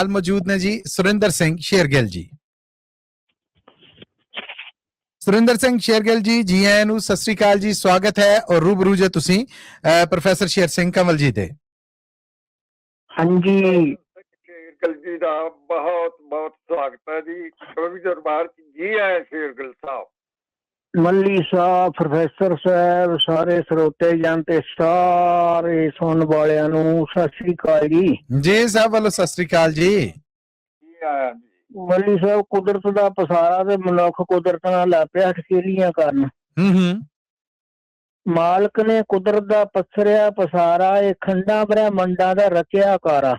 ਨਾਲ ਮੌਜੂਦ ਨੇ ਜੀ ਸੁਰਿੰਦਰ ਸਿੰਘ ਸ਼ੇਰਗਿੱਲ ਜੀ। ਸੁਰਿੰਦਰ ਸਿੰਘ ਸ਼ੇਰਗਿੱਲ ਜੀ ਆਇਆਂ ਨੂੰ, ਸਤਿ ਸ੍ਰੀ ਅਕਾਲ ਜੀ, ਸਵਾਗਤ ਹੈ। ਔਰ ਰੂਬਰੂ ਜੇ ਤੁਸੀਂ ਪ੍ਰੋਫੈਸਰ ਸ਼ੇਰ ਸਿੰਘ ਕੰਵਲ ਜੀ ਦੇ। ਹਾਂਜੀ, ਸ਼ੇਰਗਿੱਲ ਜੀ ਦਾ ਬਹੁਤ ਬਹੁਤ ਸਵਾਗਤ ਹੈ ਜੀ ਕਵੀ ਦਰਬਾਰ ਚ। ਜੀ ਆਏ ਸ਼ੇਰਗਿੱਲ ਸਾਹਿਬ। ਮੱਲੀ ਸਾਹਿਬ, ਪ੍ਰੋਫੈਸਰ ਸਾਹਿਬ, ਸਾਰੇ ਸਰੋਤੇ ਜਨ ਤੇ ਸਾਰੇ ਸੁਣਨ ਵਾਲਿਆਂ ਨੂੰ ਸਤਿ ਸ੍ਰੀ ਅਕਾਲ ਜੀ। ਜੀ ਸਾਹਿਬ ਵੱਲੋਂ ਸਤਿ ਸ੍ਰੀ ਅਕਾਲ ਜੀ। ਜੀ ਆਇਆ ਜੀ। ਮੱਲੀ ਸਾਹਿਬ, ਕੁਦਰਤ ਦਾ ਪਸਾਰਾ ਤੇ ਮਨੁੱਖ ਕੁਦਰਤ ਨਾਲ ਲੈ ਪਿਆ ਠਕੇਲੀਆਂ ਕਰਨ। ਮਾਲਕ ਨੇ ਕੁਦਰਤ ਦਾ ਪਸਰਿਆ ਪਸਾਰਾ, ਇਹ ਖੰਡਾਂ ਬ੍ਰਹਿਮੰਡਾਂ ਦਾ ਰਚਿਆ ਕਾਰਾ।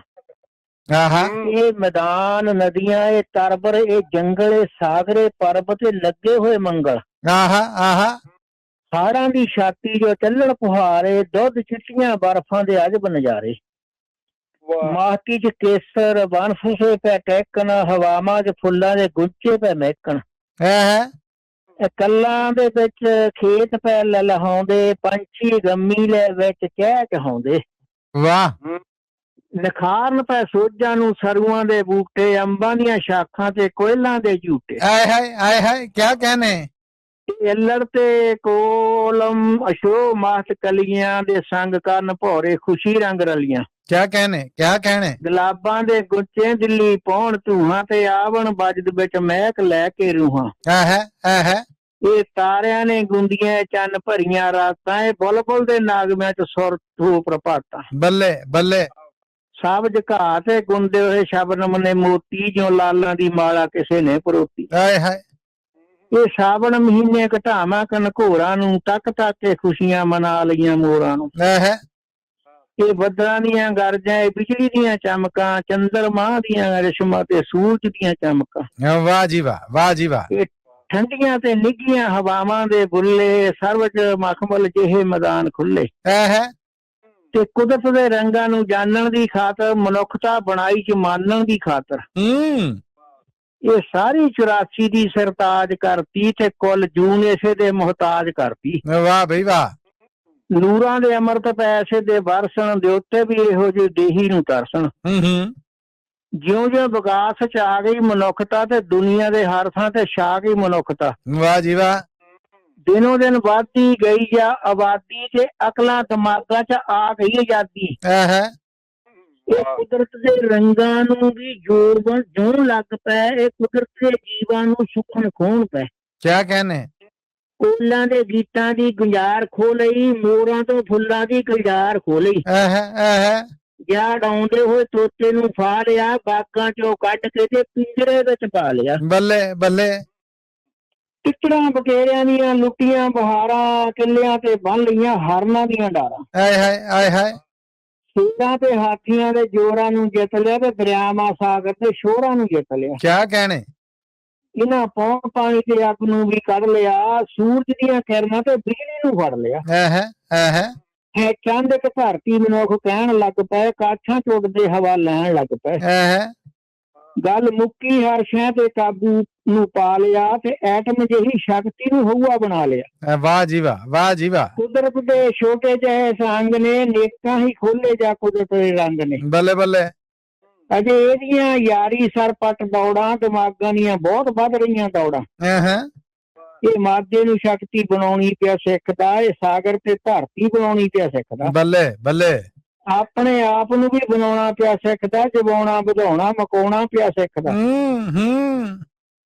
ਇਹ ਮੈਦਾਨ, ਨਦੀਆਂ, ਇਹ ਤਰਬਰ, ਇਹ ਜੰਗਲ, ਇਹ ਸਾਗਰੇ, ਪਰਬਤ, ਲੱਗੇ ਹੋਏ ਮੰਗਲ। ਹਾੜਾਂ ਦੀ ਛਾਤੀ ਜੋ ਚੱਲਣ ਪੁਹਾਰੇ, ਦੁੱਧ ਚਿੱਟੀਆਂ ਬਰਫਾਂ ਦੇ ਅਜਬ ਨਜ਼ਾਰੇ। ਮਾਹਤੀ ਚ ਕੇਸਰ, ਵਨਫੁਸੇ ਪੈ ਟਹਿਕਣ, ਹਵਾਵਾਂ ਚ ਫੁੱਲਾਂ ਦੇ ਗੁੱਚੇ ਪੈ ਮਹਿਕਣ। ਕੱਲਾਂ ਦੇ ਵਿੱਚ ਖੇਤ ਪੈ ਲਲਹਾਉਂਦੇ, ਪੰਛੀ ਗੰਮੀ ਲੈ ਵਿੱਚ ਚਹਿ ਚਹਾਉਂਦੇ। ਵਾਹ। ਨਿਖਾਰਨ ਪੈ ਸੋਜਾਂ ਨੂੰ ਸਰੂਆਂ ਦੇ ਬੂਟੇ, ਅੰਬਾਂ ਦੀਆਂ ਸ਼ਾਖਾਂ ਤੇ ਕੋਇਲਾਂ ਦੇ ਝੂਟੇ। ਆਏ ਹਾਏ ਕਿਆ ਕਹਿਣੇ। ਇੱਲੜ ਤੇ ਕੋਲਮ ਅਸ਼ੋ ਮਾਸ ਕਲੀਆਂ ਦੇ ਸੰਗ ਕਰਨ ਭੌਰੇ ਖੁਸ਼ੀ ਰੰਗ ਰਲੀਆਂ। ਕਿਆ ਕਹਿਣੇ। ਗੁਲਾਬਾਂ ਦੇ ਗੁੱਚੇ ਦਿੱਲੀ ਪਹੁੰਚ ਧੂਹਾਂ ਤੇ ਆਵਣ ਬਜਦ ਵਿੱਚ ਮਹਿਕ ਲੈ ਕੇ ਰੂਹਾਂ। ਇਹ ਤਾਰਿਆਂ ਨੇ ਗੁੰਦੀਆਂ ਚੰਨ ਭਰੀਆਂ ਰਾਤਾਂ, ਇਹ ਬੁਲਬੁਲ ਦੇ ਨਾਗਮਿਆਂ ਚ ਸੁਰ ਧੂ ਪ੍ਰਭਾਤਾਂ। ਬੱਲੇ ਬੱਲੇ। ਸਬਜ ਘਾਹ ਤੇ ਗੁੰਦੇ ਹੋਏ ਸ਼ਬਨਮ ਨੇ ਮੋਤੀ, ਜਿਉਂ ਲਾਲਾਂ ਦੀ ਮਾਲਾ ਕਿਸੇ ਨੇ ਪਰੋਤੀ। ਇਹ ਸਾਵਣ ਮਹੀਨੇ ਘਟਾਵਾਂ ਕਨਘੋਰਾਂ ਨੂੰ, ਤੱਕ ਤੱਕ ਕੇ ਖੁਸ਼ੀਆਂ ਮਨਾ ਲਈਆਂ ਮੋਰਾਂ ਨੂੰ। ਇਹ ਬੱਦਲਾਂ ਦੀਆਂ ਗਰਜਾਂ, ਇਹ ਬਿਜਲੀ ਦੀਆਂ ਚਮਕਾਂ, ਚੰਦਰਮਾ ਦੀਆਂ ਰੇਸ਼ਮਾਂ ਤੇ ਸੂਰਜ ਦੀਆਂ ਚਮਕਾਂ। ਵਾਹ ਜੀ ਵਾਹ, ਵਾਹ ਜੀ ਵਾਹ। ਇਹ ਠੰਡੀਆਂ ਤੇ ਨਿੱਘੀਆਂ ਹਵਾਵਾਂ ਦੇ ਬੁੱਲੇ, ਸਰਵਜ ਮਖਮਲ ਜਿਹੇ ਮੈਦਾਨ ਖੁੱਲੇ। ਤੇ ਕੁਦਰਤ ਦੇ ਰੰਗਾਂ ਨੂੰ ਜਾਣਨ ਦੀ ਖਾਤਰ ਮਨੁੱਖਤਾ ਬਣਾਈ ਚ ਮਾਨਣ ਦੀ ਖਾਤਰ। ਇਹ ਸਾਰੀ 84 ਦੀ ਸਰਤਾਜ ਕਰਤੀ, ਤੇ ਕੁੱਲ ਜੂਨ ਇਸੇ ਦੇ ਮੁਹਤਾਜ ਕਰਤੀ। ਵਾਹ ਬਈ ਵਾਹ। ਨੂਰਾਂ ਦੇ ਅੰਮ੍ਰਿਤ ਪੈਸੇ ਦੇ ਵਰਸਣ, ਦੇ ਉੱਤੇ ਵੀ ਇਹੋ ਜਿਹੀ ਦੇਹੀ ਨੂੰ ਤਰਸਣ। ਜਿਉਂ-ਜਿਉਂ ਵਿਕਾਸ ਚ ਆ ਗਈ ਮਨੁੱਖਤਾ, ਤੇ ਦੁਨੀਆ ਦੇ ਹਰ ਥਾਂ ਤੇ ਛਾ ਗਈ ਮਨੁੱਖਤਾ। ਵਾਹ ਜੀ ਵਾਹ। ਦਿਨੋਂ ਦਿਨ ਵੱਧਦੀ ਗਈ ਜਾਂ ਆਬਾਦੀ, ਤੇ ਅਕਲਾਂ ਦਿਮਾਗਾਂ ਚ ਆ ਗਈ ਆਜ਼ਾਦੀ। ਇਹ ਕੁਦਰਤ ਦੇ ਰੰਗਾਂ ਨੂੰ ਵੀ ਜੋੜ ਜਿਉਂ ਲੱਗ ਪਏ, ਇਹ ਕੁਦਰਤ ਦੇ ਜੀਵਾਂ ਨੂੰ ਸੁਖਣ ਖੋਣ ਪਏ। ਕਿਆ ਕਹਿਣੇ। ਕੋਇਲਾਂ ਦੇ ਗੀਤਾਂ ਦੀ ਗੁੰਜਾਰ ਖੋ ਲਈ, ਮੋਰਾਂ ਤੋਂ ਫੁੱਲਾਂ ਦੀ ਗੁੰਜਾਰ ਖੋ ਲਈ। ਯਾਦ ਆਉਂਦੇ ਹੋਏ ਤੋਤੇ ਨੂੰ ਫਾ ਲਿਆ, ਬਾਗਾਂ ਚੋਂ ਕੱਢ ਕੇ ਤੇ ਪਿੰਜਰੇ ਵਿੱਚ ਪਾ ਲਿਆ। ਬੱਲੇ ਬੱਲੇ। ਟਿੱਚੜਾਂ ਬਕੇਰਿਆਂ ਦੀਆਂ ਲੁੱਟੀਆਂ ਬਹਾਰਾਂ, ਕਿੱਲਿਆਂ ਤੇ ਬੰਨ ਲਈਆਂ ਹਰਨਾਂ ਦੀਆਂ ਡਾਰਾਂ। ਆਏ ਹਾਏ। ਸਿੰਘਾਂ ਤੇ ਹਾਥੀਆਂ ਦੇ ਜੋਰਾਂ ਨੂੰ ਜਿੱਤ ਲਿਆ, ਤੇ ਦਰਿਆਵਾਂ ਸਾਗਰ ਦੇ ਸ਼ੋਰਾਂ ਨੂੰ ਜਿੱਤ ਲਿਆ। ਕਿਆ ਕਹਿਣੇ। ਇਹਨਾਂ ਪੌਣ ਪਾਣੀ ਤੇ ਅੱਗ ਨੂੰ ਵੀ ਕੱਢ ਲਿਆ, ਸੂਰਜ ਦੀਆਂ ਕਿਰਨਾਂ ਤੇ ਬਿਜਲੀ ਨੂੰ ਫੜ ਲਿਆ। ਹੈ ਚੰਦ ਇੱਕ ਧਰਤੀ ਮਨੁੱਖ ਕਹਿਣ ਲੱਗ ਪਏ, ਕਾਠਾਂ ਚ ਉੱਡਦੇ ਹਵਾ ਲੈਣ ਲੱਗ ਪਏ। ਗੱਲ ਮੁੱਕੀ, ਹਰ ਸ਼ੈ ਤੇ ਕਾਬੂ ਨੂੰ ਪਾ ਲਿਆ, ਤੇ ਐਟਮ ਜਿਹੀ ਸ਼ਕਤੀ ਨੂੰ ਹਊਆ ਬਣਾ ਲਿਆ। ਵਾਹ ਜੀ ਵਾਹ, ਵਾਹ ਜੀ ਵਾਹ। ਕੁਦਰਤ ਦੇ ਛੋਟੇ ਜਿਹੇ ਸੰਗ ਨੇ, ਨੇਕਾਂ ਹੀ ਖੋਲੇ ਜਾ ਕੁਦਰਤ ਦੇ ਰੰਗ ਨੇ। ਬੱਲੇ ਬੱਲੇ। ਅਜੇ ਇਹਦੀਆਂ ਯਾਰੀ ਸਰਪਟ ਦੌੜਾਂ, ਦਿਮਾਗਾਂ ਦੀਆਂ ਬਹੁਤ ਵੱਧ ਰਹੀਆਂ ਦੌੜਾਂ। ਇਹ ਮਾਦੇ ਨੂੰ ਸ਼ਕਤੀ ਬਣਾਉਣੀ ਪਿਆ ਸਿੱਖਦਾ, ਇਹ ਸਾਗਰ ਤੇ ਧਰਤੀ ਬਣਾਉਣੀ ਪਿਆ ਸਿੱਖਦਾ। ਬੱਲੇ ਬੱਲੇ। ਆਪਣੇ ਆਪ ਨੂੰ ਵੀ ਬਣਾਉਣਾ ਪਿਆ ਸਿੱਖਦਾ, ਜਵਾਉਣਾ ਵਧਾਉਣਾ ਮਕਾਉਣਾ ਪਿਆ ਸਿੱਖਦਾ।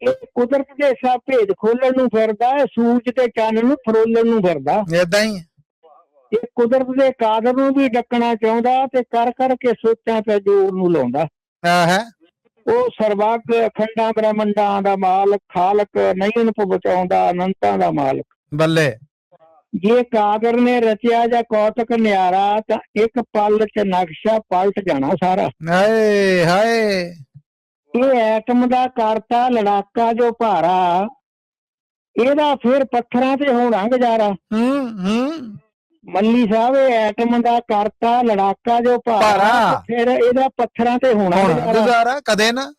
ਇਹ ਕੁਦਰਤ ਦੇ ਸਭ ਭੇਦ ਖੋਲਣ ਨੂੰ ਫਿਰਦਾ, ਇਹ ਸੂਰਜ ਤੇ ਚੰਨ ਨੂੰ ਫਰੋਲਣ ਨੂੰ ਫਿਰਦਾ। ਏਦਾਂ ਹੀ ਇਹ ਕੁਦਰਤ ਦੇ ਕਾਦਰ ਨੂੰ ਵੀ ਡੱਕਣਾ ਚਾਹੁੰਦਾ, ਤੇ ਕਰ ਕਰਕੇ ਸੋਚਾਂ ਤੇ ਜ਼ੋਰ ਨੂੰ ਲਾਉਂਦਾ। ਉਹ ਸਰਵੱਗ ਖੰਡਾਂ ਬ੍ਰਹਮੰਡਾਂ ਦਾ ਮਾਲਕ, ਖਾਲਕ, ਨਹੀਂ ਬਚਾਉਂਦਾ ਅਨੰਤਾਂ ਦਾ ਮਾਲਕ। ਬੱਲੇ। ਜੇ ਕਾਦਰ ਨੇ ਰਚਿਆ ਜਾਂ ਕੌਤਕ ਨਿਆਰਾ, ਤਾਂ ਇੱਕ ਪਲ ਚ ਨਕਸ਼ਾ ਪਲਟ ਜਾਣਾ ਸਾਰਾ। ਹਾਏ। ਇਹ ਐਟਮ ਦਾ ਕਰਤਾ ਲੜਾਕਾ ਜੋ ਭਾਰਾ, ਇਹਦਾ ਫਿਰ ਪੱਥਰਾਂ ਤੇ ਹੋਣਾ ਗੁਜ਼ਾਰਾ। ਮੱਲੀ ਸਾਹਿਬ, ਇਹ ਐਟਮ ਦਾ ਕਰਤਾ ਲੜਾਕਾ ਜੋ ਭਾਰਾ, ਫਿਰ ਇਹਦਾ ਪੱਥਰਾਂ ਤੇ ਹੋਣਾ ਗੁਜ਼ਾਰਾ। ਕਦੇ ਨਾ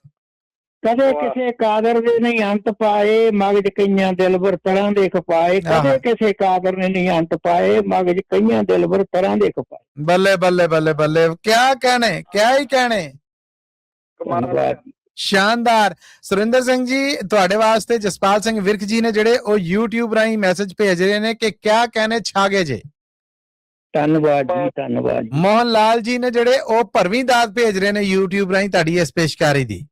ਕਦੇ ਕਿਸੇ ਕਾਦਰ ਦੇ ਨਹੀਂ ਅੰਤ ਪਾਏ, ਮਗਜ ਕਈਆਂ ਦਿਲਬਰ ਤਰ੍ਹਾਂ ਦੇ ਖਪਾਏ। ਕਦੇ ਕਿਸੇ ਕਾਦਰ ਨੇ ਨਹੀਂ ਅੰਤ ਪਾਏ, ਮਗਜ ਕਈਆਂ ਦਿਲਬਰ ਤਰ੍ਹਾਂ ਦੇ ਖਪਾਏ। ਬੱਲੇ ਬੱਲੇ ਬੱਲੇ ਬੱਲੇ। ਕਿਆ ਕਹਿਣੇ, ਕਿਆ ਹੀ ਕਹਿਣੇ। ਕਮਾਲ ਹੈ। ਧੰਨਵਾਦ ਜੀ। ਸ਼ਾਨਦਾਰ। ਸੁਰਿੰਦਰ ਸਿੰਘ ਜੀ, ਤੁਹਾਡੇ ਵਾਸਤੇ ਜਸਪਾਲ ਸਿੰਘ ਵਿਰਕ ਜੀ ਨੇ ਜਿਹੜੇ ਉਹ YouTube ਰਾਹੀਂ ਮੈਸੇਜ ਭੇਜ ਰਹੇ ਨੇ ਕਿ ਕਿਆ ਕਹਿਣੇ ਛਾਗੇ ਜੇ। ਧੰਨਵਾਦ ਜੀ, ਧੰਨਵਾਦ ਜੀ। ਮੋਹਨ ਲਾਲ ਜੀ ਨੇ ਜਿਹੜੇ ਉਹ ਭਰਵੀਂ ਦਾਤ ਭੇਜ ਰਹੇ ਨੇ YouTube ਰਾਹੀਂ ਤੁਹਾਡੀ ਇਸ ਪੇਸ਼ਕਾਰੀ ਦੀ।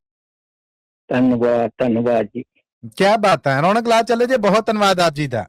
ਧੰਨਵਾਦ, ਧੰਨਵਾਦ ਜੀ। ਕਿਆ ਬਾਤ ਹੈ, ਰੌਣਕ ਲਾ ਚੱਲੇ ਜੇ। ਬਹੁਤ ਧੰਨਵਾਦ ਆਪ ਜੀ ਦਾ।